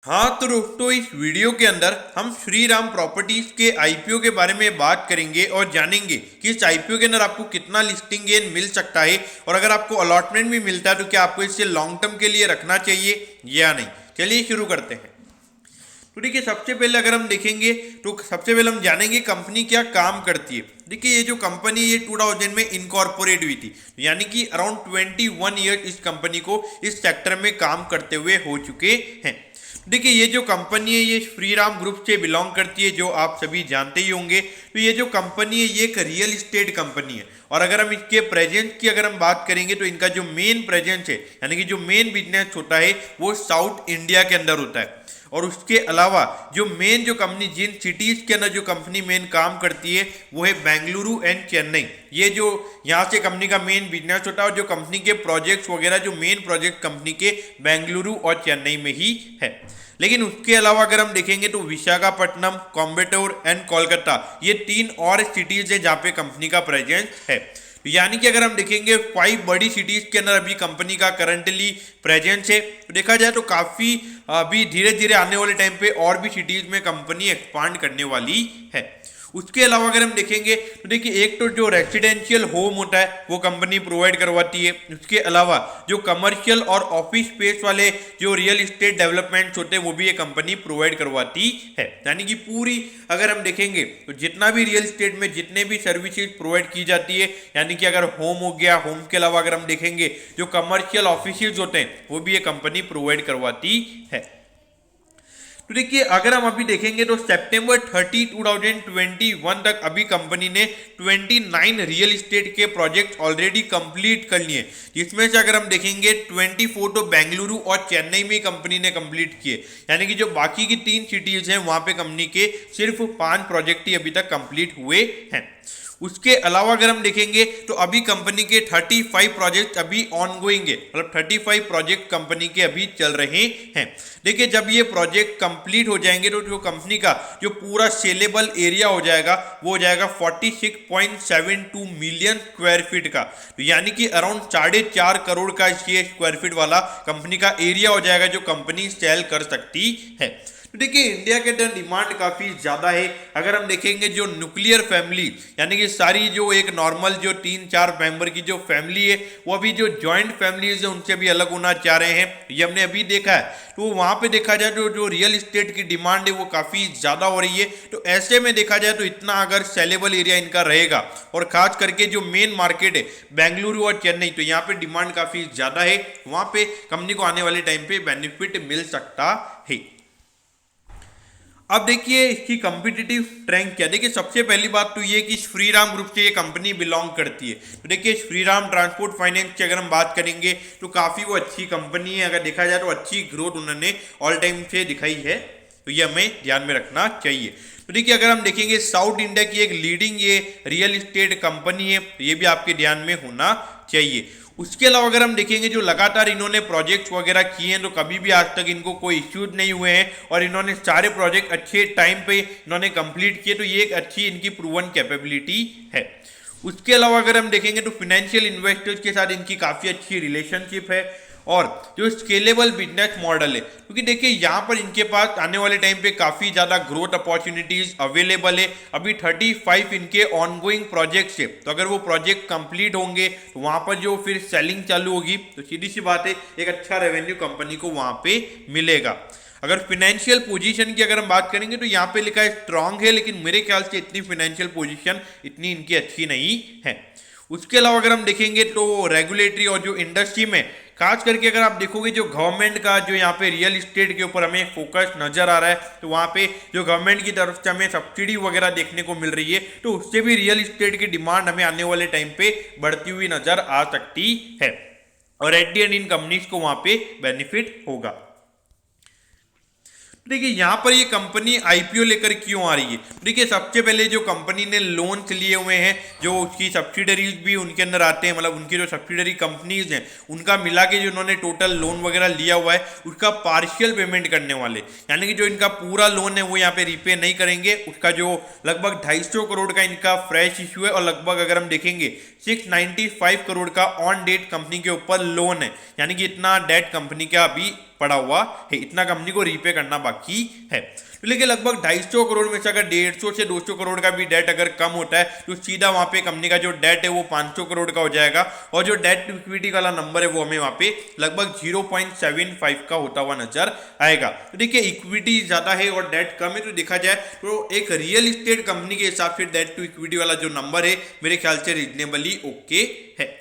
हाँ तो दोस्तों इस वीडियो के अंदर हम श्री राम प्रॉपर्टीज के आईपीओ के बारे में बात करेंगे और जानेंगे कि इस आईपीओ के अंदर आपको कितना लिस्टिंग गेन मिल सकता है और अगर आपको अलॉटमेंट भी मिलता है तो क्या आपको इसे लॉन्ग टर्म के लिए रखना चाहिए या नहीं। चलिए शुरू करते हैं। तो देखिए सबसे पहले अगर हम देखेंगे तो सबसे पहले हम जानेंगे कंपनी क्या काम करती है। देखिए ये जो कंपनी ये 2000 में इनकॉर्पोरेट हुई थी, यानी कि अराउंड 21 ईयर इस कंपनी को इस सेक्टर में काम करते हुए हो चुके हैं। देखिए ये जो कंपनी है ये श्री राम ग्रुप से बिलोंग करती है, जो आप सभी जानते ही होंगे। तो ये जो कंपनी है ये एक रियल इस्टेट कंपनी है और अगर हम इसके प्रेजेंस की अगर हम बात करेंगे तो इनका जो मेन प्रेजेंस है यानी कि जो मेन बिजनेस होता है वो साउथ इंडिया के अंदर होता है। और उसके अलावा जो मेन जो कंपनी जिन सिटीज के अंदर जो कंपनी मेन काम करती है वो है बेंगलुरु एंड चेन्नई। ये जो यहाँ से कंपनी का मेन बिजनेस होता है और जो कंपनी के प्रोजेक्ट्स वगैरह जो मेन प्रोजेक्ट कंपनी के बेंगलुरु और चेन्नई में ही है। लेकिन उसके अलावा अगर हम देखेंगे तो विशाखापट्टनम, कोयम्बटूर एंड कोलकाता ये 3 और सिटीज है जहाँ पे कंपनी का प्रेजेंस है। यानी कि अगर हम देखेंगे 5 बड़ी सिटीज के अंदर अभी कंपनी का करंटली प्रेजेंस है। तो देखा जाए तो काफी अभी धीरे धीरे आने वाले टाइम पे और भी सिटीज में कंपनी एक्सपांड करने वाली है। उसके अलावा अगर हम देखेंगे तो देखिए एक तो जो रेसिडेंशियल होम होता है वो कंपनी प्रोवाइड करवाती है। उसके अलावा जो कमर्शियल और ऑफिस स्पेस वाले जो रियल इस्टेट डेवलपमेंट्स होते हैं वो भी ये कंपनी प्रोवाइड करवाती है। यानी कि पूरी अगर हम देखेंगे तो जितना भी रियल इस्टेट में जितने भी सर्विसेज प्रोवाइड की जाती है, यानी कि अगर होम हो गया, होम के अलावा अगर हम देखेंगे जो कमर्शियल ऑफिस होते हैं वो भी ये कंपनी प्रोवाइड करवाती है। तो देखिए अगर हम अभी देखेंगे तो सितंबर 30, 2021 तक अभी कंपनी ने 29 रियल इस्टेट के प्रोजेक्ट ऑलरेडी कंप्लीट कर लिए, जिसमें से अगर हम देखेंगे 24 तो बेंगलुरु और चेन्नई में कंपनी ने कंप्लीट किए। यानी कि जो बाकी की 3 सिटीज हैं वहां पे कंपनी के सिर्फ 5 प्रोजेक्ट ही अभी तक कंप्लीट हुए हैं। उसके अलावा अगर हम देखेंगे तो अभी कंपनी के 35 प्रोजेक्ट अभी ऑनगोइंग है, मतलब 35 प्रोजेक्ट कंपनी के अभी चल रहे हैं। देखिए जब ये प्रोजेक्ट कंप्लीट हो जाएंगे तो जो कंपनी का जो पूरा सेलेबल एरिया हो जाएगा वो हो जाएगा 46.72 मिलियन स्क्वायर फीट का। तो यानी कि अराउंड 4.5 करोड़ का ये स्क्वायर फीट वाला कंपनी का एरिया हो जाएगा जो कंपनी सेल कर सकती है। तो देखिए इंडिया के अंदर डिमांड काफ़ी ज़्यादा है। अगर हम देखेंगे जो न्यूक्लियर फैमिली यानी कि सारी जो एक नॉर्मल जो 3-4 मेंबर की जो फैमिली है वो अभी जो जॉइंट फैमिलीज है उनसे भी अलग होना चाह रहे हैं, ये हमने अभी देखा है। तो वहाँ पे देखा जाए तो जो रियल इस्टेट की डिमांड है वो काफ़ी ज़्यादा हो रही है। तो ऐसे में देखा जाए तो इतना अगर सेलेबल एरिया इनका रहेगा और खास करके जो मेन मार्केट है बेंगलुरु और चेन्नई, तो यहाँ पे डिमांड काफ़ी ज़्यादा है, वहाँ पे कंपनी को आने वाले टाइम पे बेनिफिट मिल सकता है। अब देखिए इसकी कॉम्पिटिटिव स्ट्रेंथ क्या। देखिए सबसे पहली बात तो ये कि श्री राम ग्रुप से ये कंपनी बिलोंग करती है। तो देखिए श्री राम ट्रांसपोर्ट फाइनेंस की अगर हम बात करेंगे तो काफ़ी वो अच्छी कंपनी है। अगर देखा जाए तो अच्छी ग्रोथ उन्होंने ऑल टाइम से दिखाई है, तो ये हमें ध्यान में रखना चाहिए। तो देखिए अगर हम देखेंगे साउथ इंडिया की एक लीडिंग ये रियल इस्टेट कंपनी है, तो ये भी आपके ध्यान में होना चाहिए। उसके अलावा अगर हम देखेंगे जो लगातार इन्होंने प्रोजेक्ट्स वगैरह किए हैं तो कभी भी आज तक इनको कोई इश्यूज नहीं हुए हैं और इन्होंने सारे प्रोजेक्ट अच्छे टाइम पे इन्होंने कंप्लीट किए, तो ये एक अच्छी इनकी प्रूवन कैपेबिलिटी है। उसके अलावा अगर हम देखेंगे तो फाइनेंशियल इन्वेस्टर्स के साथ इनकी काफ़ी अच्छी रिलेशनशिप है और जो स्केलेबल बिजनेस मॉडल है, क्योंकि देखिए यहाँ पर इनके पास आने वाले टाइम पे काफ़ी ज़्यादा ग्रोथ अपॉर्चुनिटीज़ अवेलेबल है। अभी 35 इनके ऑनगोइंग प्रोजेक्ट्स है, तो अगर वो प्रोजेक्ट कंप्लीट होंगे तो वहाँ पर जो फिर सेलिंग चालू होगी तो सीधी सी बात है एक अच्छा रेवेन्यू कंपनी को वहाँ पे मिलेगा। अगर फाइनेंशियल पोजीशन की अगर हम बात करेंगे तो यहाँ पे लिखा है स्ट्रांग है, लेकिन मेरे ख्याल से इतनी फाइनेंशियल पोजीशन इतनी इनकी अच्छी नहीं है। उसके अलावा अगर हम देखेंगे तो रेगुलेटरी और जो इंडस्ट्री में खास करके अगर आप देखोगे जो गवर्नमेंट का जो यहाँ पे रियल इस्टेट के ऊपर हमें फोकस नजर आ रहा है, तो वहाँ पे जो गवर्नमेंट की तरफ से हमें सब्सिडी वगैरह देखने को मिल रही है, तो उससे भी रियल इस्टेट की डिमांड हमें आने वाले टाइम पे बढ़ती हुई नजर आ सकती है और at the and in companies को वहाँ पे बेनिफिट होगा। देखिए यहाँ पर ये कंपनी आईपीओ लेकर क्यों आ रही है। देखिए सबसे पहले जो कंपनी ने लोन्स लिए हुए हैं, जो उसकी सब्सिडरीज भी उनके अंदर आते हैं, मतलब उनकी जो सब्सिडरी कंपनीज हैं उनका मिला के जो उन्होंने टोटल लोन वगैरह लिया हुआ है उसका पार्शियल पेमेंट करने वाले, यानी कि जो इनका पूरा लोन है वो यहाँ पे रीपे नहीं करेंगे। उसका जो लगभग 250 करोड़ का इनका फ्रेश इशू है और लगभग अगर हम देखेंगे 695 करोड़ का ऑन डेट कंपनी के ऊपर लोन है, यानी कि इतना डेट कंपनी का अभी पड़ा हुआ है, इतना कंपनी को रीपे करना बाकी है। तो लेकिन लगभग 250 करोड़ में से अगर 150 से 200 करोड़ का भी डेट अगर कम होता है तो सीधा वहां पे कंपनी का जो डेट है वो 500 करोड़ का हो जाएगा और जो डेट टू इक्विटी वाला नंबर है वो हमें वहां पे लगभग 0.75 का होता हुआ नजर आएगा। तो देखिए इक्विटी ज्यादा है और डेट कम है, तो देखा जाए तो एक रियल एस्टेट कंपनी के हिसाब से डेट टू इक्विटी वाला जो नंबर है मेरे ख्याल से रीजनेबली ओके है।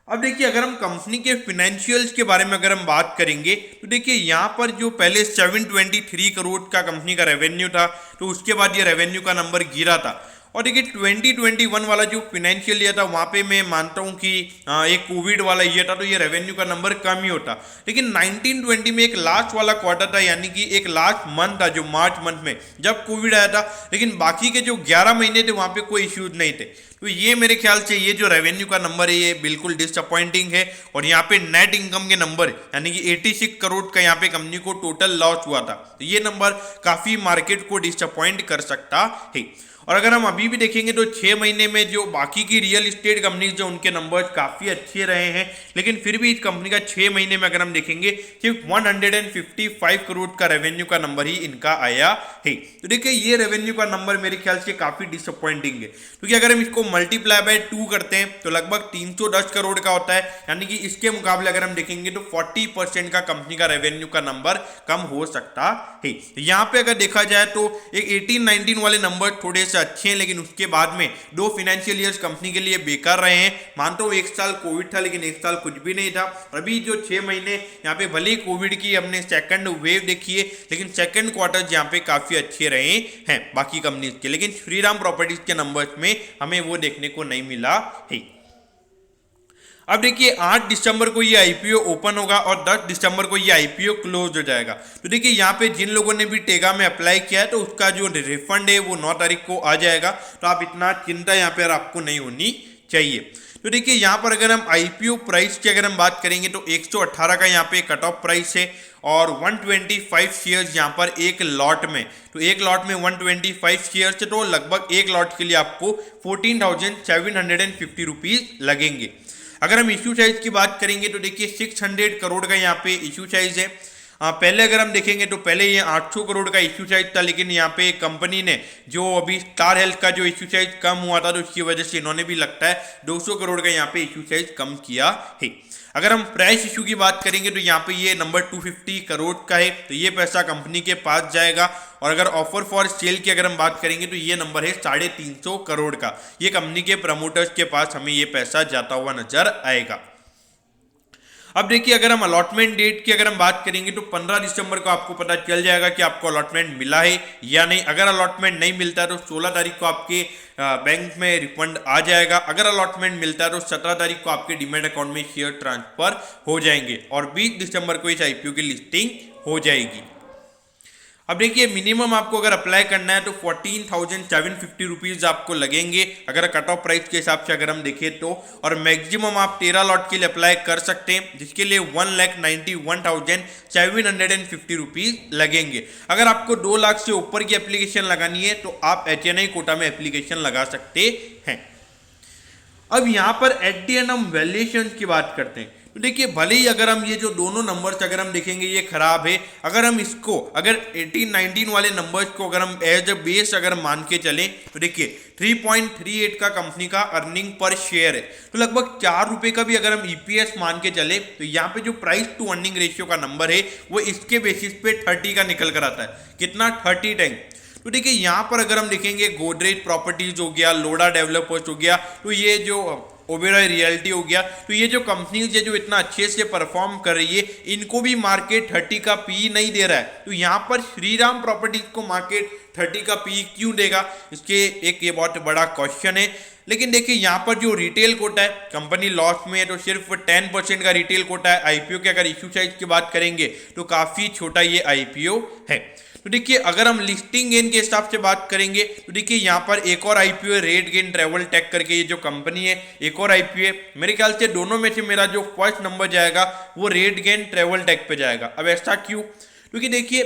अब देखिए अगर हम कंपनी के फिनेंशियल्स के बारे में अगर हम बात करेंगे तो देखिए यहाँ पर जो पहले 723 करोड़ का कंपनी का रेवेन्यू था तो उसके बाद ये रेवेन्यू का नंबर गिरा था और देखिए 2021 वाला जो फिनेंशियल ईयर था वहाँ पे मैं मानता हूँ कि एक कोविड वाला ईयर था तो ये रेवेन्यू का नंबर कम ही होता, लेकिन 1920 में एक लास्ट वाला क्वार्टर था यानी कि एक लास्ट मंथ था जो मार्च मंथ में जब कोविड आया था, लेकिन बाकी के जो 11 महीने थे वहाँ पे कोई इश्यूज नहीं थे। तो ये मेरे ख्याल से ये जो रेवेन्यू का नंबर है ये बिल्कुल डिसअपॉइंटिंग है और यहाँ पे नेट इनकम के नंबर यानी कि 86 करोड़ का यहाँ पे कंपनी को टोटल लॉस हुआ था, तो ये नंबर काफी मार्केट को डिसअपॉइंट कर सकता है। और अगर हम अभी भी देखेंगे तो 6 महीने में जो बाकी की रियल एस्टेट कंपनीज जो उनके नंबर्स काफी अच्छे रहे हैं, लेकिन फिर भी इस कंपनी का 6 महीने में अगर हम देखेंगे सिर्फ 155 करोड़ का रेवेन्यू का नंबर ही इनका आया है। तो देखिए ये रेवेन्यू का नंबर मेरे ख्याल से काफी डिसअपॉइंटिंग है, क्योंकि अगर हम इसको मल्टीप्लाई बाय 2 करते हैं तो लगभग 310 करोड़ का होता है, यानी कि इसके मुकाबले अगर हम देखेंगे तो 40% का कंपनी का रेवेन्यू का नंबर कम हो सकता है। यहाँ पे अगर देखा जाए तो एक 18-19 वाले नंबर थोड़े से अच्छे हैं, लेकिन उसके बाद में 2 फाइनेंशियल ईयर्स कंपनी के लिए बेकार रहे हैं। मानता हूं 1 साल कोविड था लेकिन 1 साल कुछ भी नहीं था। अभी जो 6 महीने यहाँ पे भले ही कोविड की हमने सेकंड वेव देखी है, लेकिन सेकंड क्वार्टर यहाँ पे काफी अच्छे रहे हैं बाकी कंपनीज के, लेकिन श्रीराम प्रॉपर्टीज के नंबर्स में हमें वो देखने को नहीं मिला है। अब देखिए 8 दिसंबर को ये आईपीओ ओपन होगा और 10 दिसंबर को ये आईपीओ क्लोज हो जाएगा। तो देखिए यहाँ पे जिन लोगों ने भी टेगा में अप्लाई किया है तो उसका जो रिफंड है वो 9 तारीख को आ जाएगा, तो आप इतना चिंता यहाँ पर आपको नहीं होनी चाहिए। तो देखिए यहाँ पर अगर हम आईपीओ प्राइस की अगर हम बात करेंगे तो 118 का यहाँ पे कट ऑफ प्राइस है और 125 शेयर्स यहाँ पर एक लॉट में, तो एक लॉट में 125 शेयर्स है, तो लगभग एक लॉट के लिए आपको 14,750 रुपीज लगेंगे। अगर हम इश्यू साइज की बात करेंगे तो देखिए 600 करोड़ का यहाँ पे इश्यू साइज है। पहले अगर हम देखेंगे तो पहले ये 800 करोड़ का इश्यू साइज था, लेकिन यहाँ पे कंपनी ने जो अभी स्टार हेल्थ का जो इश्यू साइज कम हुआ था तो उसकी वजह से इन्होंने भी लगता है 200 करोड़ का यहाँ पे इश्यू साइज कम किया है। अगर हम प्राइस इशू की बात करेंगे तो यहाँ पे ये नंबर 250 करोड़ का है, तो ये पैसा कंपनी के पास जाएगा। और अगर ऑफर फॉर सेल की अगर हम बात करेंगे तो ये नंबर है 350 करोड़ का, ये कंपनी के प्रमोटर्स के पास हमें ये पैसा जाता हुआ नजर आएगा। अब देखिए अगर हम अलॉटमेंट डेट की अगर हम बात करेंगे तो 15 दिसंबर को आपको पता चल जाएगा कि आपको अलॉटमेंट मिला है या नहीं। अगर अलॉटमेंट नहीं मिलता है तो 16 तारीख को आपके बैंक में रिफंड आ जाएगा। अगर अलॉटमेंट मिलता है तो 17 तारीख को आपके डीमैट अकाउंट में शेयर ट्रांसफर हो जाएंगे और 20 दिसंबर को इस आईपीओ की लिस्टिंग हो जाएगी। अब देखिए मिनिमम आपको अगर अप्लाई करना है तो 14,750 रुपीज आपको लगेंगे अगर कट ऑफ प्राइस के हिसाब से अगर हम देखें तो, और मैक्सिमम आप 13 लॉट के लिए अप्लाई कर सकते हैं जिसके लिए 1,91,750 रुपीज लगेंगे। अगर आपको 2 लाख से ऊपर की एप्लीकेशन लगानी है तो आप HNI कोटा में एप्लीकेशन लगा सकते हैं। अब यहाँ पर एट द एंड हम वैल्यूएशन की बात करते हैं तो देखिए भले ही अगर हम ये जो दोनों नंबर्स अगर हम देखेंगे ये खराब है, अगर हम इसको अगर 18-19 वाले नंबर्स को अगर हम एज अ बेस अगर मान के चलें तो देखिए 3.38 का कंपनी का अर्निंग पर शेयर है, तो लगभग 4 रुपए का भी अगर हम ईपीएस मान के चले तो यहाँ पे जो प्राइस टू अर्निंग रेशियो का नंबर है वो इसके बेसिस पे 30 का निकल कर आता है। कितना? 30 टाइम। तो देखिए यहाँ पर अगर हम देखेंगे गोदरेज प्रॉपर्टीज हो गया, लोडा डेवलपर्स हो गया, तो ये जो ओबेरॉय रियल्टी हो गया, तो ये जो कंपनीज है जो इतना अच्छे से परफॉर्म कर रही है इनको भी मार्केट 30 का पी नहीं दे रहा है। तो यहाँ पर श्रीराम प्रॉपर्टीज को मार्केट 30 का पी क्यों देगा, इसके एक ये बहुत बड़ा क्वेश्चन है। लेकिन देखिए यहाँ पर जो रिटेल कोटा है कंपनी लॉस में है तो सिर्फ 10% का रिटेल कोटा है। आईपीओ के अगर इश्यू साइज की बात करेंगे तो काफी छोटा ये आईपीओ है। तो देखिए अगर हम लिस्टिंग गेन के हिसाब से बात करेंगे तो देखिए यहाँ पर एक और आईपीओ है रेड गेन ट्रेवल टेक करके, ये जो कंपनी है एक और आईपीओ है। मेरे ख्याल से दोनों में से मेरा जो फर्स्ट नंबर जाएगा वो रेड गेन ट्रेवल टेक पे जाएगा। अब ऐसा क्यों? क्योंकि देखिए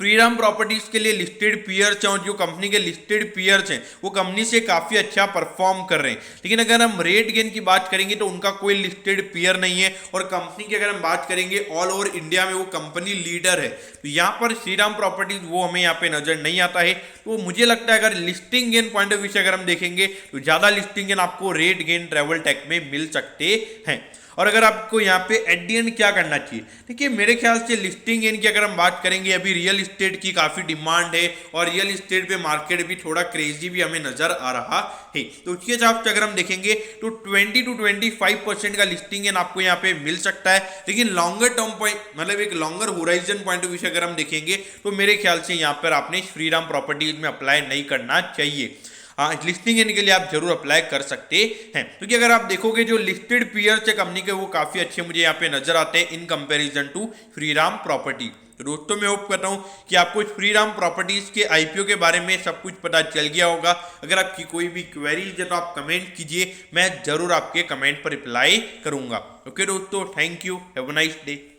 श्रीराम प्रॉपर्टीज के लिए लिस्टेड पीयर्स हैं और जो कंपनी के लिस्टेड पीयर्स हैं वो कंपनी से काफी अच्छा परफॉर्म कर रहे हैं। लेकिन अगर हम रेट गेन की बात करेंगे तो उनका कोई लिस्टेड पीयर नहीं है और कंपनी की अगर हम बात करेंगे ऑल ओवर इंडिया में वो कंपनी लीडर है। तो यहाँ पर श्रीराम प्रॉपर्टीज वो हमें यहाँ पे नजर नहीं आता है। तो मुझे लगता है अगर listing gain point of view से अगर हम देखेंगे तो ज्यादा लिस्टिंग गेन आपको रेट गेन ट्रेवल टेक में मिल सकते हैं। और अगर आपको यहाँ पे एट दी एंड क्या करना चाहिए, देखिए मेरे ख्याल से लिस्टिंग गेन की अगर हम बात करेंगे, अभी रियल इस्टेट की काफी डिमांड है और रियल इस्टेट पे मार्केट भी थोड़ा क्रेजी भी हमें नजर आ रहा है। तो उसके हिसाब से अगर हम देखेंगे तो 20 to 25% का लिस्टिंग गेन आपको यहाँ पे मिल सकता है। लेकिन लॉन्गर टर्म पॉइंट मतलब एक longer horizon point of view से अगर हम देखेंगे तो मेरे ख्याल से यहाँ पर आपने श्रीराम प्रॉपर्टीज में अप्लाई नहीं करना चाहिए। हाँ, लिस्टिंग के लिए आप जरूर अप्लाई कर सकते हैं, क्योंकि अगर आप देखोगे जो लिस्टेड पीयर्स है कंपनी के वो काफी अच्छे मुझे यहाँ पे नजर आते हैं in comparison to Shriram property. तो दोस्तों मैं होप करता हूँ कि आपको श्रीराम प्रॉपर्टीज के आईपीओ के बारे में सब कुछ पता चल गया होगा। अगर आपकी कोई भी क्वेरीज है तो आप कमेंट कीजिए, मैं जरूर आपके कमेंट पर रिप्लाई करूंगा। ओके दोस्तों, thank you, have a nice day.